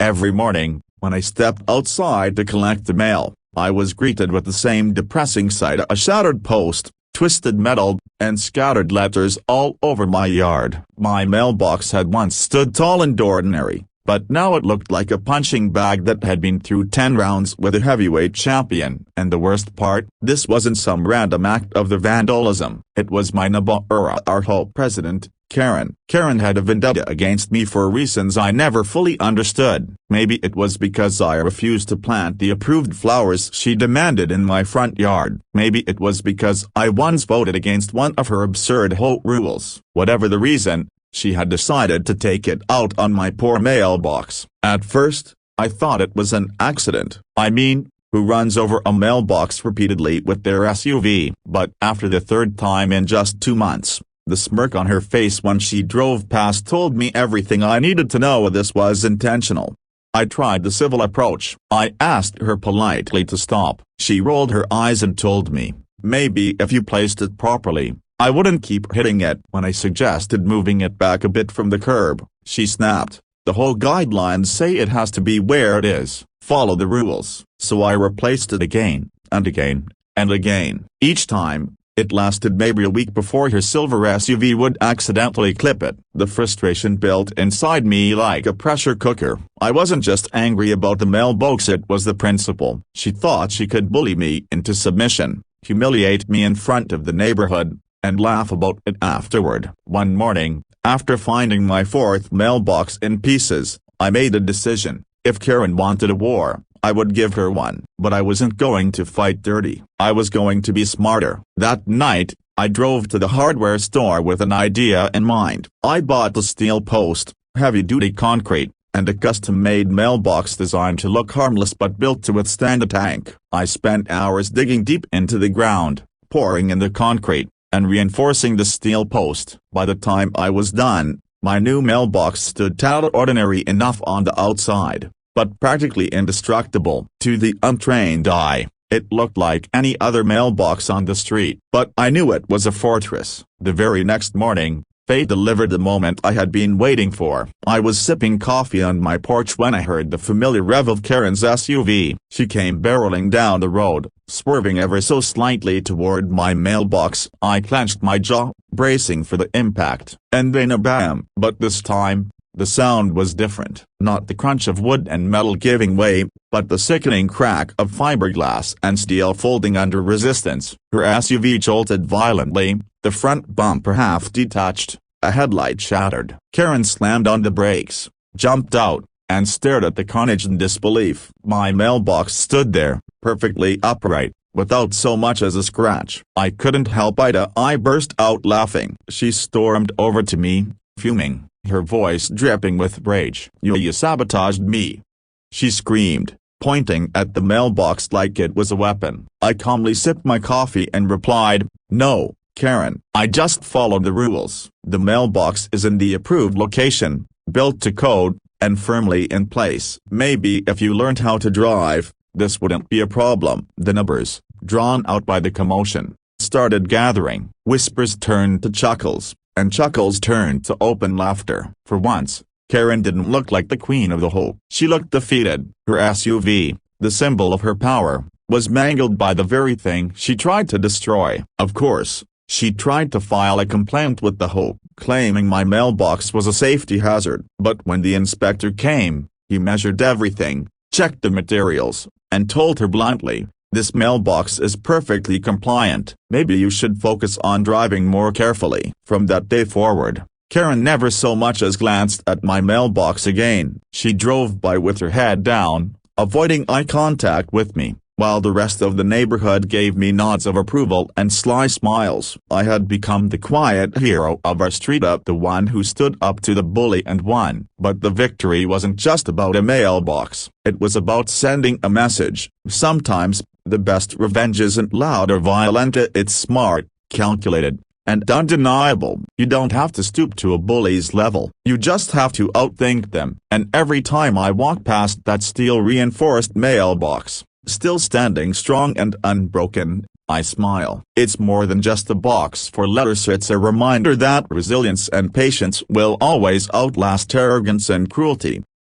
Every morning, when I stepped outside to collect the mail, I was greeted with the same depressing sight: a shattered post, twisted metal, and scattered letters all over my yard. My mailbox had once stood tall and ordinary, but now it looked like a punching bag that had been through 10 rounds with a heavyweight champion. And the worst part, this wasn't some random act of the vandalism. It was my neighbor, our HOA president, Karen. Karen had a vendetta against me for reasons I never fully understood. Maybe it was because I refused to plant the approved flowers she demanded in my front yard. Maybe it was because I once voted against one of her absurd HOA rules. Whatever the reason, she had decided to take it out on my poor mailbox. At first, I thought it was an accident. I mean, who runs over a mailbox repeatedly with their SUV? But after the third time in just 2 months, the smirk on her face when she drove past told me everything I needed to know. This was intentional. I tried the civil approach. I asked her politely to stop. She rolled her eyes and told me, maybe if you placed it properly, I wouldn't keep hitting it. When I suggested moving it back a bit from the curb, she snapped, "The whole guidelines say it has to be where it is. Follow the rules." So I replaced it again, and again, and again. Each time, it lasted maybe a week before her silver SUV would accidentally clip it. The frustration built inside me like a pressure cooker. I wasn't just angry about the mailbox, it was the principle. She thought she could bully me into submission, humiliate me in front of the neighborhood, and laugh about it afterward. One morning, after finding my fourth mailbox in pieces, I made a decision. If Karen wanted a war, I would give her one. But I wasn't going to fight dirty. I was going to be smarter. That night, I drove to the hardware store with an idea in mind. I bought a steel post, heavy-duty concrete, and a custom-made mailbox designed to look harmless but built to withstand a tank. I spent hours digging deep into the ground, pouring in the concrete, and reinforcing the steel post. By the time I was done, my new mailbox stood tall, ordinary enough on the outside, but practically indestructible. To the untrained eye, it looked like any other mailbox on the street. But I knew it was a fortress. The very next morning, fate delivered the moment I had been waiting for. I was sipping coffee on my porch when I heard the familiar rev of Karen's SUV. She came barreling down the road, swerving ever so slightly toward my mailbox. I clenched my jaw, bracing for the impact, and then a bam. But this time, the sound was different. Not the crunch of wood and metal giving way, but the sickening crack of fiberglass and steel folding under resistance. Her SUV jolted violently, the front bumper half detached, a headlight shattered. Karen slammed on the brakes, jumped out, and stared at the carnage in disbelief. My mailbox stood there, perfectly upright, without so much as a scratch. I couldn't help it. I burst out laughing. She stormed over to me, fuming, her voice dripping with rage. You sabotaged me," she screamed, pointing at the mailbox like it was a weapon. I calmly sipped my coffee and replied, "No, Karen, I just followed the rules. The mailbox is in the approved location, built to code, and firmly in place. Maybe if you learned how to drive, this wouldn't be a problem." The neighbors, drawn out by the commotion, started gathering. Whispers turned to chuckles, and chuckles turned to open laughter. For once, Karen didn't look like the queen of the whole. She looked defeated. Her SUV, the symbol of her power, was mangled by the very thing she tried to destroy. Of course, she tried to file a complaint with the HOA, claiming my mailbox was a safety hazard. But when the inspector came, he measured everything, checked the materials, and told her bluntly, "This mailbox is perfectly compliant. Maybe you should focus on driving more carefully." From that day forward, Karen never so much as glanced at my mailbox again. She drove by with her head down, avoiding eye contact with me, while the rest of the neighborhood gave me nods of approval and sly smiles. I had become the quiet hero of our street, the one who stood up to the bully and won. But the victory wasn't just about a mailbox. It was about sending a message. Sometimes, the best revenge isn't loud or violent, it's smart, calculated, and undeniable. You don't have to stoop to a bully's level. You just have to outthink them. And every time I walk past that steel-reinforced mailbox, still standing strong and unbroken, I smile. It's more than just a box for letters. It's a reminder that resilience and patience will always outlast arrogance and cruelty.